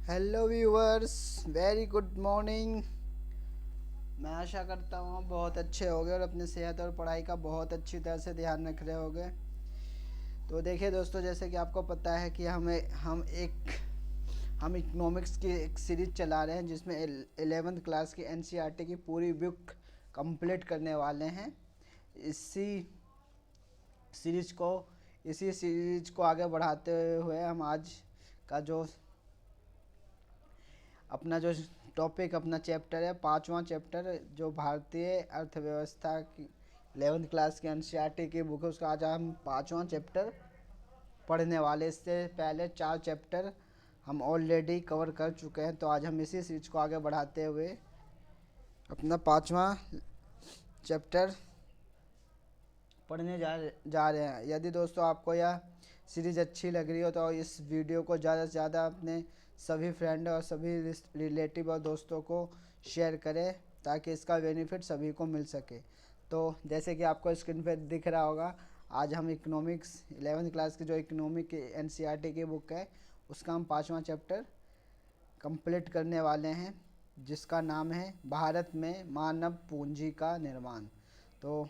Hello viewers, very good morning. मैं आशा करता हूँ आप बहुत अच्छे होंगे और अपनी सेहत और पढ़ाई का बहुत अच्छी तरह से ध्यान रख रहे होंगे। तो देखिए दोस्तों, जैसे कि आपको पता है कि हम इकोनॉमिक्स की एक सीरीज चला रहे हैं जिसमें 11th क्लास की एनसीईआरटी की पूरी बुक कंप्लीट करने वाले हैं। इसी सीरीज को इसी सीरीज को आगे बढ़ाते हुए हम आज का जो टॉपिक अपना चैप्टर है, पांचवा चैप्टर, जो भारतीय अर्थव्यवस्था की 11th क्लास की एनसीईआरटी की बुक है, उसका आज हम पांचवा चैप्टर पढ़ने वाले। इससे पहले चार चैप्टर हम ऑलरेडी कवर कर चुके हैं, तो आज हम इसी सीरीज को आगे बढ़ाते हुए अपना पांचवा चैप्टर पढ़ने जा रहे हैं। यदि दोस्तों आपको यह सीरीज़ अच्छी लग रही हो तो इस वीडियो को ज़्यादा से ज़्यादा अपने सभी फ्रेंड और सभी रिलेटिव और दोस्तों को शेयर करें ताकि इसका बेनिफिट सभी को मिल सके। तो जैसे कि आपको स्क्रीन पर दिख रहा होगा, आज हम इकोनॉमिक्स 11th क्लास की जो इकोनॉमिक एनसीईआरटी की बुक है उसका हम पाँचवा चैप्टर कंप्लीट करने वाले हैं, जिसका नाम है भारत में मानव पूंजी का निर्माण। तो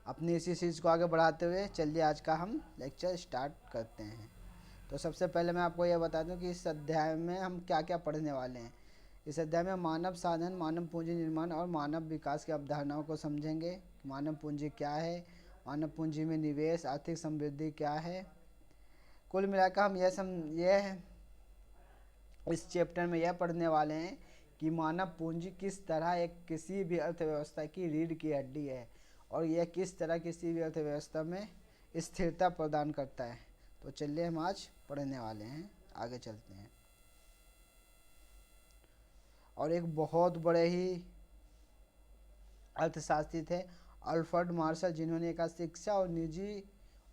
अपनी इसी चीज़ को आगे बढ़ाते हुए चलिए आज का हम लेक्चर स्टार्ट करते हैं। तो सबसे पहले मैं आपको यह बता दूं कि इस अध्याय में हम क्या क्या पढ़ने वाले हैं। इस अध्याय में मानव साधन, मानव पूंजी निर्माण और मानव विकास की अवधारणाओं को समझेंगे। मानव पूंजी क्या है, मानव पूंजी में निवेश, आर्थिक समृद्धि क्या है। कुल मिलाकर हम यह इस चैप्टर में यह पढ़ने वाले हैं कि मानव पूंजी किस तरह एक किसी भी अर्थव्यवस्था की रीढ़ की हड्डी है और यह किस तरह किसी भी अर्थव्यवस्था में स्थिरता प्रदान करता है। तो चलिए हम आज पढ़ने वाले हैं, आगे चलते हैं। और एक बहुत बड़े ही अर्थशास्त्री थे अल्फ्रेड मार्शल, जिन्होंने कहा शिक्षा और निजी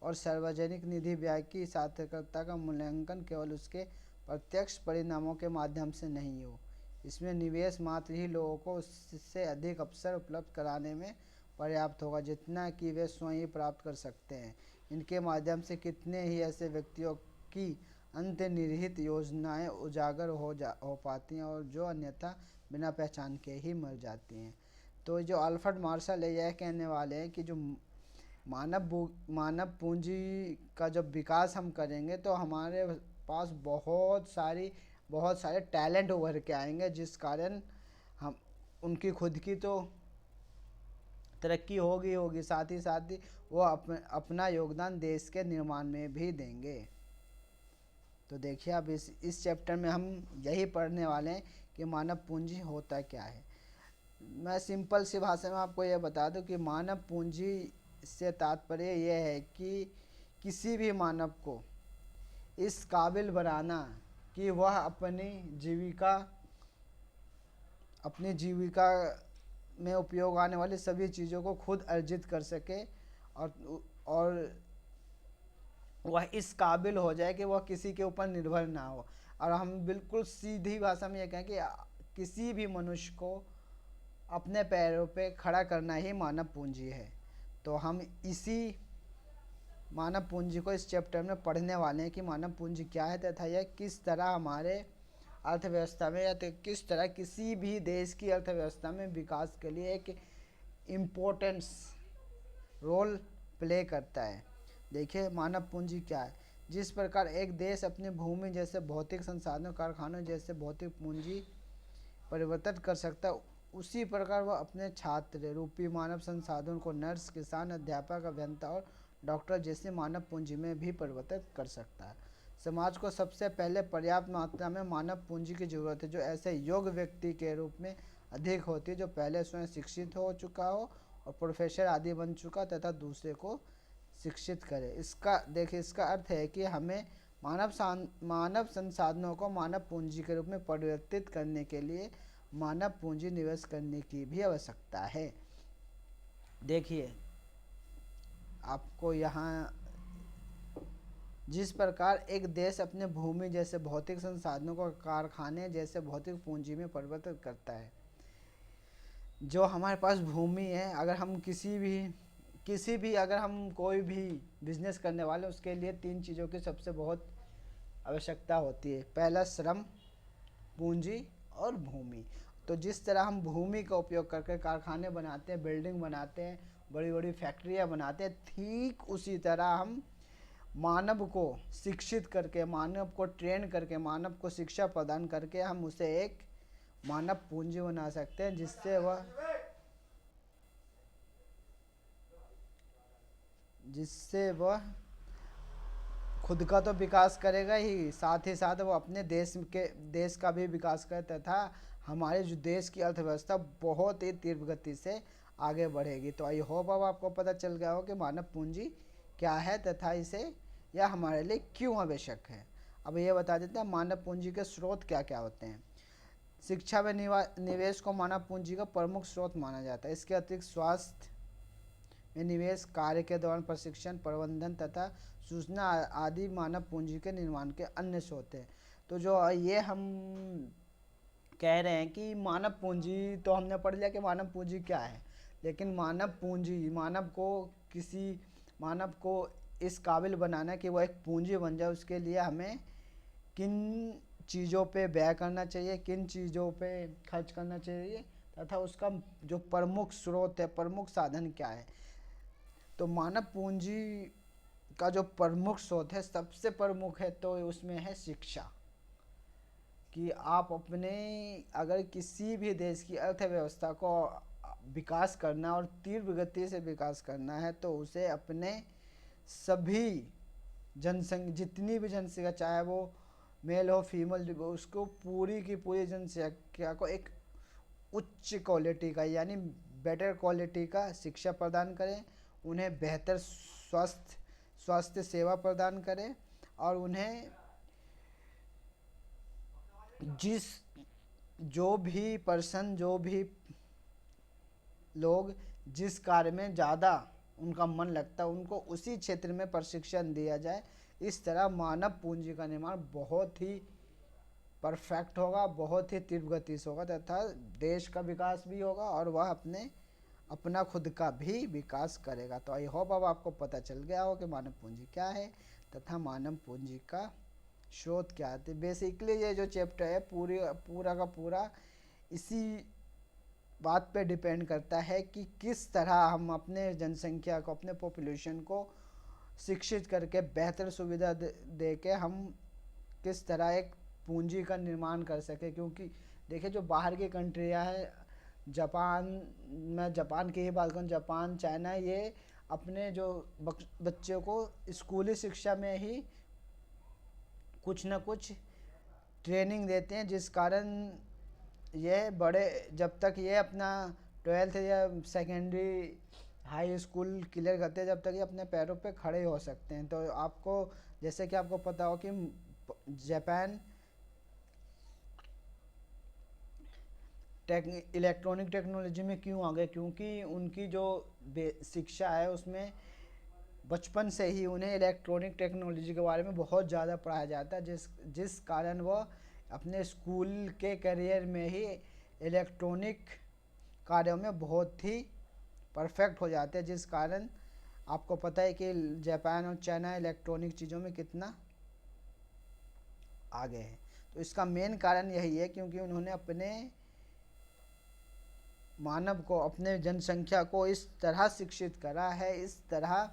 और सार्वजनिक निधि व्यय की सार्थकता का मूल्यांकन केवल उसके प्रत्यक्ष परिणामों के माध्यम से नहीं हो, इसमें निवेश मात्र ही लोगों को उससे अधिक अवसर उपलब्ध कराने में पर्याप्त होगा जितना कि वे स्वयं ही प्राप्त कर सकते हैं। इनके माध्यम से कितने ही ऐसे व्यक्तियों की अंतर्निहित योजनाएं उजागर हो पाती हैं और जो अन्यथा बिना पहचान के ही मर जाती हैं। तो जो अल्फ्रेड मार्शल है यह कहने वाले हैं कि जो मानव पूंजी का जब विकास हम करेंगे तो हमारे पास बहुत सारे टैलेंट उभर के आएंगे, जिस कारण हम उनकी खुद की तो तरक्की होगी, साथ ही वो अपना योगदान देश के निर्माण में भी देंगे। तो देखिए, अब इस चैप्टर में हम यही पढ़ने वाले हैं कि मानव पूंजी होता क्या है। मैं सिंपल सी भाषा में आपको यह बता दूं कि मानव पूंजी से तात्पर्य यह है कि किसी भी मानव को इस काबिल बनाना कि वह अपनी जीविका में उपयोग आने वाली सभी चीज़ों को खुद अर्जित कर सके और वह इस काबिल हो जाए कि वह किसी के ऊपर निर्भर ना हो। और हम बिल्कुल सीधी भाषा में यह कहें कि किसी भी मनुष्य को अपने पैरों पे खड़ा करना ही मानव पूंजी है। तो हम इसी मानव पूंजी को इस चैप्टर में पढ़ने वाले हैं कि मानव पूंजी क्या है तथा यह किस तरह हमारे अर्थव्यवस्था में या तो किस तरह किसी भी देश की अर्थव्यवस्था में विकास के लिए एक इम्पोर्टेंस रोल प्ले करता है। देखिए, मानव पूंजी क्या है। जिस प्रकार एक देश अपनी भूमि जैसे भौतिक संसाधनों, कारखानों जैसे भौतिक पूंजी परिवर्तित कर सकता है, उसी प्रकार वह अपने छात्र रूपी मानव संसाधन को नर्स, किसान, अध्यापक, अभियंता और डॉक्टर जैसे मानव पूंजी में भी परिवर्तित कर सकता है। समाज को सबसे पहले पर्याप्त मात्रा में मानव पूंजी की जरूरत है, जो ऐसे योग्य व्यक्ति के रूप में अधिक होती है जो पहले स्वयं शिक्षित हो चुका हो और प्रोफेसर आदि बन चुका तथा दूसरे को शिक्षित करे। इसका अर्थ है कि हमें मानव संसाधनों को मानव पूंजी के रूप में परिवर्तित करने के लिए मानव पूंजी निवेश करने की भी आवश्यकता है। देखिए, आपको यहाँ जिस प्रकार एक देश अपने भूमि जैसे भौतिक संसाधनों को कारखाने जैसे भौतिक पूंजी में परिवर्तित करता है, जो हमारे पास भूमि है, अगर हम कोई भी बिजनेस करने वाले, उसके लिए तीन चीज़ों की सबसे बहुत आवश्यकता होती है। पहला श्रम, पूंजी और भूमि। तो जिस तरह हम भूमि का उपयोग करके कारखाने बनाते हैं, बिल्डिंग बनाते हैं, बड़ी बड़ी फैक्ट्रियां बनाते हैं, ठीक उसी तरह हम मानव को शिक्षित करके, मानव को ट्रेन करके, मानव को शिक्षा प्रदान करके हम उसे एक मानव पूंजी बना सकते हैं, जिससे वह खुद का तो विकास करेगा ही, साथ ही साथ वो अपने देश का भी विकास करे, तथा हमारे जो देश की अर्थव्यवस्था बहुत ही तीव्र गति से आगे बढ़ेगी। तो आई होप अब आपको पता चल गया हो कि मानव पूंजी क्या है तथा इसे यह हमारे लिए क्यों आवश्यक है। अब ये बता देते हैं मानव पूंजी के स्रोत क्या क्या होते हैं। शिक्षा में निवेश को मानव पूंजी का प्रमुख स्रोत माना जाता है। इसके अतिरिक्त स्वास्थ्य में निवेश, कार्य के दौरान प्रशिक्षण, प्रबंधन तथा सूचना आदि मानव पूंजी के निर्माण के अन्य स्रोत हैं। तो जो ये हम कह रहे हैं कि मानव पूंजी, तो हमने पढ़ लिया कि मानव पूंजी क्या है, लेकिन मानव पूंजी, मानव को इस काबिल बनाना कि वो एक पूंजी बन जाए, उसके लिए हमें किन चीज़ों पे व्यय करना चाहिए, किन चीज़ों पे खर्च करना चाहिए, तथा उसका जो प्रमुख स्रोत है, प्रमुख साधन क्या है। तो मानव पूंजी का जो प्रमुख स्रोत है, सबसे प्रमुख है, तो उसमें है शिक्षा। कि आप अपने, अगर किसी भी देश की अर्थव्यवस्था को विकास करना और तीव्र गति से विकास करना है, तो उसे अपने सभी जितनी भी जनसंख्या, चाहे वो मेल हो फीमेल, उसको पूरी की पूरी जनसंख्या को एक उच्च क्वालिटी का, यानी बेटर क्वालिटी का शिक्षा प्रदान करें, उन्हें बेहतर स्वास्थ्य सेवा प्रदान करें, और उन्हें जो भी लोग जिस कार्य में ज़्यादा उनका मन लगता है, उनको उसी क्षेत्र में प्रशिक्षण दिया जाए। इस तरह मानव पूंजी का निर्माण बहुत ही परफेक्ट होगा, बहुत ही तीव्र गति से होगा, तथा देश का विकास भी होगा और वह अपना खुद का भी विकास करेगा। तो आई होप अब आपको पता चल गया हो कि मानव पूंजी क्या है तथा मानव पूंजी का स्रोत क्या है। बेसिकली ये जो चैप्टर है पूरा का पूरा इसी बात पे डिपेंड करता है कि किस तरह हम अपने जनसंख्या को, अपने पॉपुलेशन को शिक्षित करके बेहतर सुविधा दे के हम किस तरह एक पूंजी का निर्माण कर सके। क्योंकि देखिए जो बाहर की कंट्रियां हैं, मैं जापान की ही बात करूँ, जापान, चाइना, ये अपने जो बच्चों को स्कूली शिक्षा में ही कुछ न कुछ ट्रेनिंग देते हैं, जिस कारण ये जब तक ये अपना 12th या सेकेंडरी हाई स्कूल क्लियर करते हैं, जब तक ये अपने पैरों पे खड़े हो सकते हैं। तो आपको, जैसे कि आपको पता हो कि जापान इलेक्ट्रॉनिक टेक्नोलॉजी में क्यों आ गए, क्योंकि उनकी जो शिक्षा है उसमें बचपन से ही उन्हें इलेक्ट्रॉनिक टेक्नोलॉजी के बारे में बहुत ज़्यादा पढ़ाया जाता है, जिस कारण वह अपने स्कूल के करियर में ही इलेक्ट्रॉनिक कार्यों में बहुत ही परफेक्ट हो जाते हैं। जिस कारण आपको पता है कि जापान और चाइना इलेक्ट्रॉनिक चीज़ों में कितना आगे है। तो इसका मेन कारण यही है क्योंकि उन्होंने अपने मानव को, अपने जनसंख्या को इस तरह शिक्षित करा है, इस तरह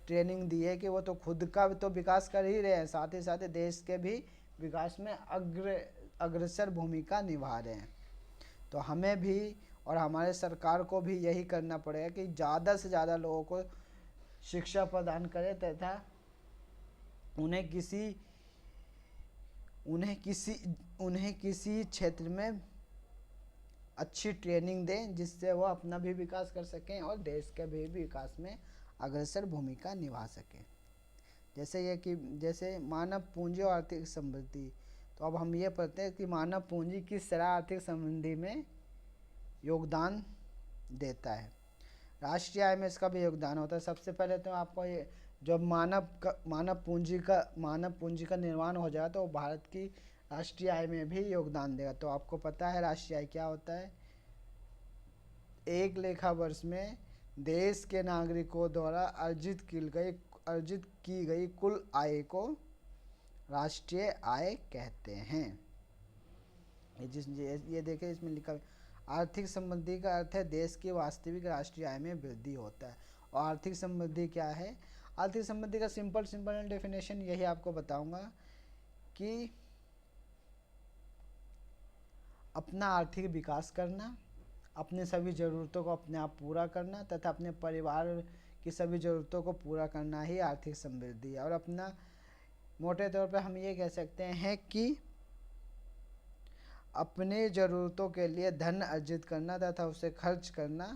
ट्रेनिंग दी है कि वो तो खुद का तो विकास कर ही रहे हैं, साथ ही साथ देश के भी विकास में अग्रसर भूमिका निभा रहे हैं। तो हमें भी और हमारे सरकार को भी यही करना पड़ेगा कि ज़्यादा से ज़्यादा लोगों को शिक्षा प्रदान करें तथा उन्हें किसी क्षेत्र में अच्छी ट्रेनिंग दें, जिससे वह अपना भी विकास कर सकें और देश के भी विकास में अग्रसर भूमिका निभा सकें। जैसे मानव पूंजी और आर्थिक समृद्धि। तो अब हम ये पढ़ते हैं कि मानव पूंजी किस तरह आर्थिक समृद्धि में योगदान देता है। राष्ट्रीय आय में इसका भी योगदान होता है। सबसे पहले तो आपको ये, जब मानव पूंजी का निर्माण हो जाए तो भारत की राष्ट्रीय आय में भी योगदान देगा। तो आपको पता है राष्ट्रीय आय क्या होता है। एक लेखा वर्ष में देश के नागरिकों द्वारा अर्जित की गई कुल आय को राष्ट्रीय आय कहते हैं। ये देखिए इसमें लिखा, आर्थिक समृद्धि का अर्थ है देश की वास्तविक राष्ट्रीय आय में वृद्धि होता है। और आर्थिक समृद्धि क्या है? आर्थिक समृद्धि का सिंपल डेफिनेशन यही आपको बताऊंगा कि अपना आर्थिक विकास करना, अपने सभी ज़रूरतों को अपने आप पूरा करना तथा अपने परिवार की सभी ज़रूरतों को पूरा करना ही आर्थिक समृद्धि है। और अपना मोटे तौर पर हम ये कह सकते हैं कि अपने ज़रूरतों के लिए धन अर्जित करना तथा उसे खर्च करना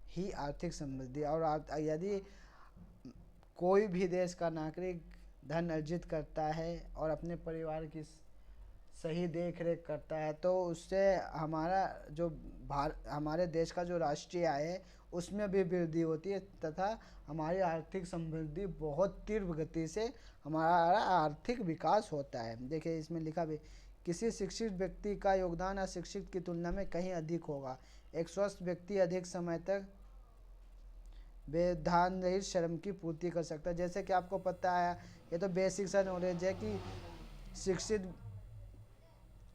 ही आर्थिक समृद्धि। और यदि कोई भी देश का नागरिक धन अर्जित करता है और अपने परिवार की सही देख रेख करता है तो उससे हमारा जो हमारे देश का जो राष्ट्रीय आय है उसमें भी वृद्धि होती है तथा हमारी आर्थिक समृद्धि बहुत तीव्र गति से हमारा आर्थिक विकास होता है। देखिए इसमें लिखा भी, किसी शिक्षित व्यक्ति का योगदान अशिक्षित की तुलना में कहीं अधिक होगा। एक स्वस्थ व्यक्ति अधिक समय तक व्यवधान रहित श्रम की पूर्ति कर सकता है। जैसे कि आपको पता है, ये तो बेसिक सा नॉलेज है कि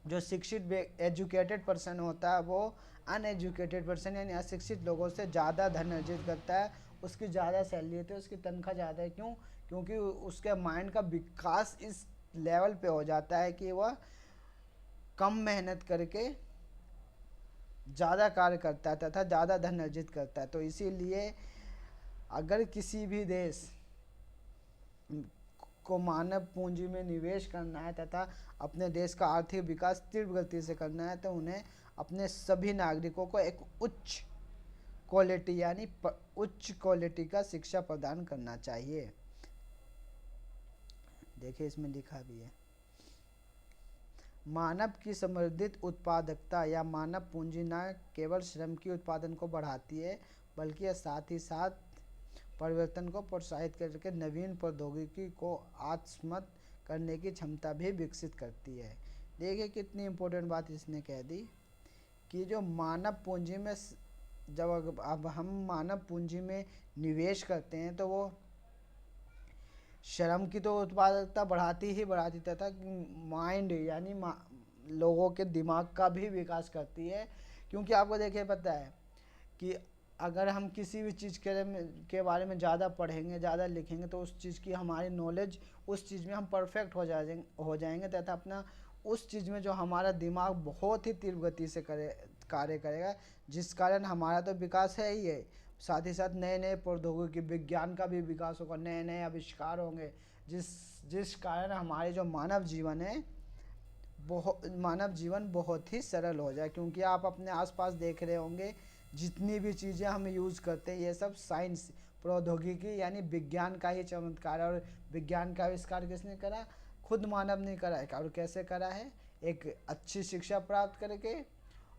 जो शिक्षित एजुकेटेड पर्सन होता है वो अनएजुकेटेड पर्सन यानी अशिक्षित लोगों से ज़्यादा धन अर्जित करता है, उसकी ज़्यादा सैलरी होती है, उसकी तनख्वाह ज़्यादा है। क्यों? क्योंकि उसके माइंड का विकास इस लेवल पे हो जाता है कि वह कम मेहनत करके ज़्यादा कार्य करता है तथा ज़्यादा धन अर्जित करता है। तो इसीलिए अगर किसी भी देश को मानव पूंजी में निवेश करना है तथा अपने देश का आर्थिक विकास तीव्र गति से करना है तो उन्हें अपने सभी नागरिकों को एक उच्च क्वालिटी यानी उच्च क्वालिटी का शिक्षा प्रदान करना चाहिए। देखिए इसमें लिखा भी है, मानव की समृद्धित उत्पादकता या मानव पूंजी न केवल श्रम की उत्पादन को बढ़ाती है बल्कि यह साथ ही साथ परिवर्तन को प्रोत्साहित करके नवीन प्रौद्योगिकी को आत्मसात करने की क्षमता भी विकसित करती है। देखिए कितनी इम्पोर्टेंट बात इसने कह दी कि जो मानव पूंजी में जब अब हम मानव पूंजी में निवेश करते हैं तो वो श्रम की तो उत्पादकता बढ़ाती ही बढ़ाती तथा माइंड यानी लोगों के दिमाग का भी विकास करती है। क्योंकि आपको देखिए पता है कि अगर हम किसी भी चीज़ के बारे में ज़्यादा पढ़ेंगे, ज़्यादा लिखेंगे तो उस चीज़ की हमारी नॉलेज, उस चीज़ में हम परफेक्ट हो जाएंगे तथा अपना उस चीज़ में जो हमारा दिमाग बहुत ही तीव्र गति से कार्य करेगा, जिस कारण हमारा तो विकास है ही है, साथ ही साथ नए नए प्रौद्योगिकी विज्ञान का भी विकास होगा, नए नए आविष्कार होंगे जिस कारण हमारे जो मानव जीवन बहुत ही सरल हो जाए। क्योंकि आप अपने आसपास देख रहे होंगे जितनी भी चीज़ें हम यूज़ करते हैं ये सब साइंस प्रौद्योगिकी यानी विज्ञान का ही चमत्कार है। और विज्ञान का आविष्कार किसने करा? खुद मानव ने करा है। और कैसे करा है? एक अच्छी शिक्षा प्राप्त करके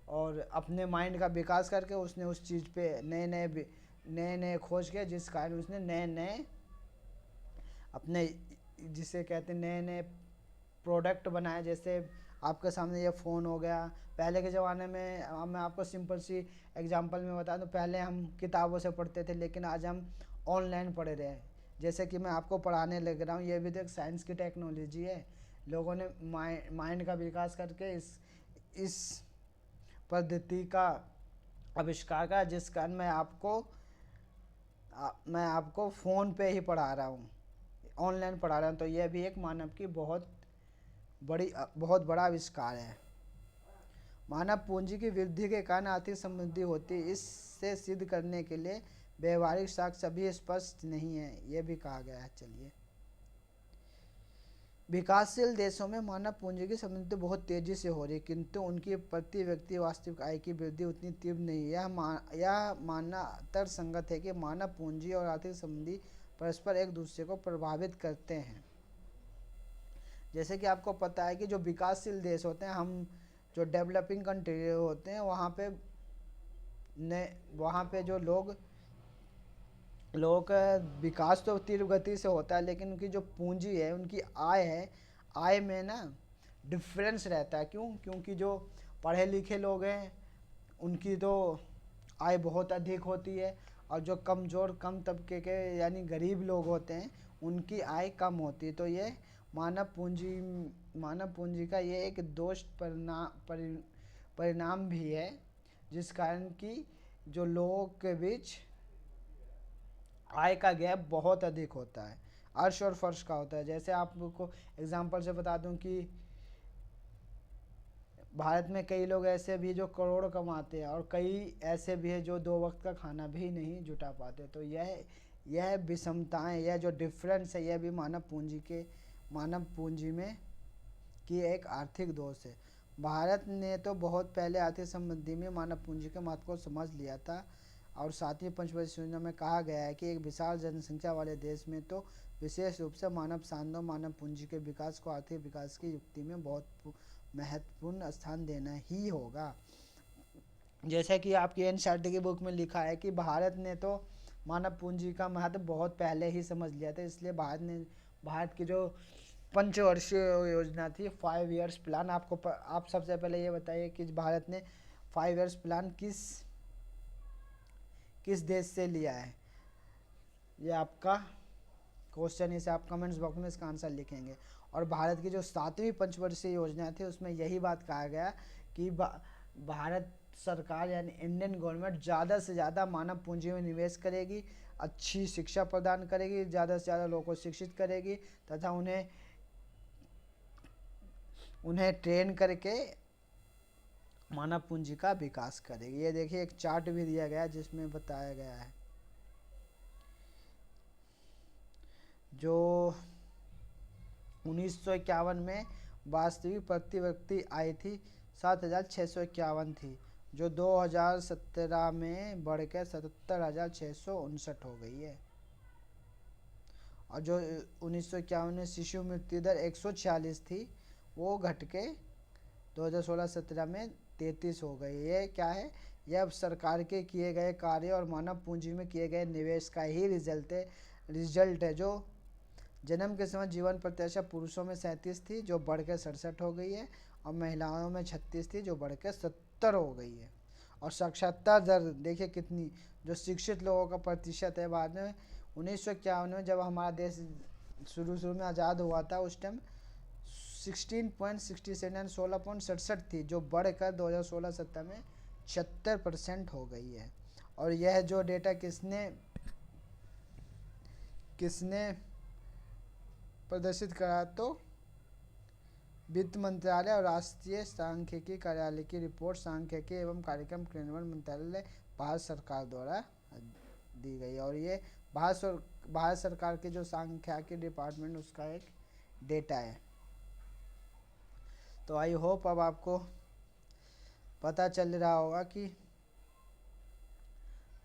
और अपने माइंड का विकास करके उसने उस चीज़ पे नए नए खोज किए, जिस कारण उसने नए नए अपने जिसे कहते हैं नए नए प्रोडक्ट बनाए। जैसे आपके सामने ये फ़ोन हो गया। पहले के ज़माने में मैं आपको सिंपल सी एग्जांपल में बता दूं, पहले हम किताबों से पढ़ते थे लेकिन आज हम ऑनलाइन पढ़ रहे हैं। जैसे कि मैं आपको पढ़ाने लग रहा हूँ, ये भी तो एक साइंस की टेक्नोलॉजी है। लोगों ने माइंड का विकास करके इस पद्धति का आविष्कार करा, जिस कारण मैं आपको फ़ोन पे ही पढ़ा रहा हूँ, ऑनलाइन पढ़ा रहा हूँ। तो यह भी एक मानव की बहुत बड़ा आविष्कार है। मानव पूंजी की वृद्धि के कारण आर्थिक समृद्धि होती है। इससे सिद्ध करने के लिए व्यवहारिक साक्ष्य अभी स्पष्ट नहीं है, यह भी कहा गया है। चलिए, विकासशील देशों में मानव पूंजी की समृद्धि बहुत तेजी से हो रही है किंतु उनकी प्रति व्यक्ति वास्तविक आय की वृद्धि उतनी तीव्र नहीं है। यह मानना तर्कसंगत है कि मानव पूंजी और आर्थिक समृद्धि परस्पर एक दूसरे को प्रभावित करते हैं। जैसे कि आपको पता है कि जो विकासशील देश होते हैं, हम जो डेवलपिंग कंट्री होते हैं, वहाँ पे जो लोगों का विकास तो तीव्र गति से होता है लेकिन उनकी जो पूंजी है, उनकी आय है, आय में ना डिफरेंस रहता है। क्यों? क्योंकि जो पढ़े लिखे लोग हैं उनकी तो आय बहुत अधिक होती है और जो कमज़ोर कम तबके के यानी गरीब लोग होते हैं उनकी आय कम होती है। तो ये मानव पूंजी का ये एक दोष परिणाम भी है, जिस कारण कि जो लोगों के बीच आय का गैप बहुत अधिक होता है, अर्श और फर्श का होता है। जैसे आपको एग्जांपल से बता दूं कि भारत में कई लोग ऐसे भी जो करोड़ कमाते हैं और कई ऐसे भी हैं जो 2 वक्त का खाना भी नहीं जुटा पाते। तो यह विषमताएं, यह जो डिफरेंस है, यह भी मानव पूंजी में की एक आर्थिक दोष है। भारत ने तो बहुत पहले आर्थिक समृद्धि में मानव पूंजी के महत्व को समझ लिया था, और साथ ही पंचवर्षीय योजना में कहा गया है कि एक विशाल जनसंख्या वाले देश में तो विशेष रूप से मानव सांधो मानव पूंजी के विकास को आर्थिक विकास की युक्ति में बहुत महत्वपूर्ण स्थान देना ही होगा। जैसे कि आपकी एनसीईआरटी की बुक में लिखा है कि भारत ने तो मानव पूंजी का महत्व बहुत पहले ही समझ लिया था, इसलिए भारत की जो पंचवर्षीय योजना थी, 5 इयर्स प्लान, आप सबसे पहले ये बताइए कि भारत ने 5 इयर्स प्लान किस देश से लिया है। ये आपका क्वेश्चन, इसे आप कमेंट्स बॉक्स में इसका आंसर लिखेंगे। और भारत की जो 7वीं पंचवर्षीय योजना थी, उसमें यही बात कहा गया कि भारत सरकार यानी इंडियन गवर्नमेंट ज़्यादा से ज़्यादा मानव पूंजी में निवेश करेगी, अच्छी शिक्षा प्रदान करेगी, ज़्यादा से ज़्यादा लोगों को शिक्षित करेगी तथा उन्हें ट्रेन करके मानव पूंजी का विकास करेगी। ये देखिए एक चार्ट भी दिया गया है जिसमें बताया गया है जो 1951 में वास्तविक प्रति व्यक्ति आय थी 7,651 थी, जो 2017 में बढ़कर 77,659 हो गई है। और जो 1951 में शिशु मृत्यु दर 146 थी, वो घट के 2016-17 में 33 हो गई। ये क्या है? यह सरकार के किए गए कार्य और मानव पूंजी में किए गए निवेश का ही रिजल्ट है। जो जन्म के समय जीवन प्रत्याशा पुरुषों में 37 थी, जो बढ़कर 67 हो गई है, और महिलाओं में 36 थी, जो बढ़कर 70 हो गई है। और साक्षरता दर देखिए कितनी, जो शिक्षित लोगों का प्रतिशत है, बाद में 1951 में जब हमारा देश शुरू में आज़ाद हुआ था, उस टाइम 16.67 16.67 थी, जो बढ़कर 2016-17 में 76% हो गई है। और यह जो डेटा किसने प्रदर्शित करा? तो वित्त मंत्रालय और राष्ट्रीय सांख्यिकी कार्यालय की रिपोर्ट सांख्यिकी एवं कार्यक्रम क्रियान्वयन मंत्रालय भारत सरकार द्वारा दी गई। और ये भारत सरकार के जो सांख्यिकी डिपार्टमेंट, उसका एक डेटा है। तो आई होप अब आपको पता चल रहा होगा कि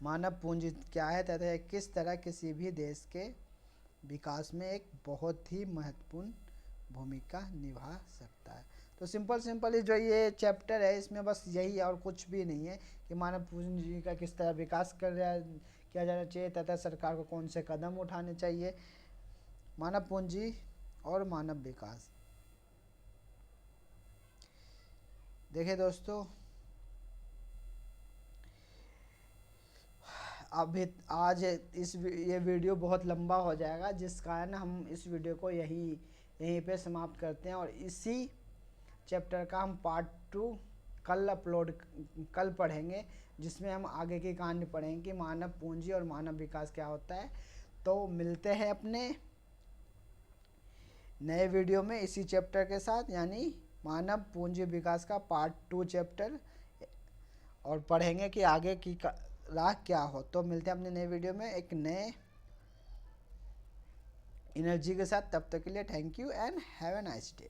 मानव पूंजी क्या है तथा किस तरह किसी भी देश के विकास में एक बहुत ही महत्वपूर्ण भूमिका निभा सकता है। तो सिंपल जो ये चैप्टर है, इसमें बस यही और कुछ भी नहीं है कि मानव पूंजी का किस तरह विकास किया जाना चाहिए तथा सरकार को कौन से कदम उठाने चाहिए। मानव पूंजी और मानव विकास। देखिए दोस्तों, आज ये वीडियो बहुत लंबा हो जाएगा, जिस कारण हम इस वीडियो को यहीं पे समाप्त करते हैं। और इसी चैप्टर का हम पार्ट 2 कल पढ़ेंगे, जिसमें हम आगे की कहानी पढ़ेंगे कि मानव पूंजी और मानव विकास क्या होता है। तो मिलते हैं अपने नए वीडियो में इसी चैप्टर के साथ, यानी मानव पूंजी विकास का पार्ट 2 चैप्टर, और पढ़ेंगे कि आगे की राह क्या हो। तो मिलते हैं अपने नए वीडियो में एक नए एनर्जी के साथ। तब तक के लिए thank you and have a nice day.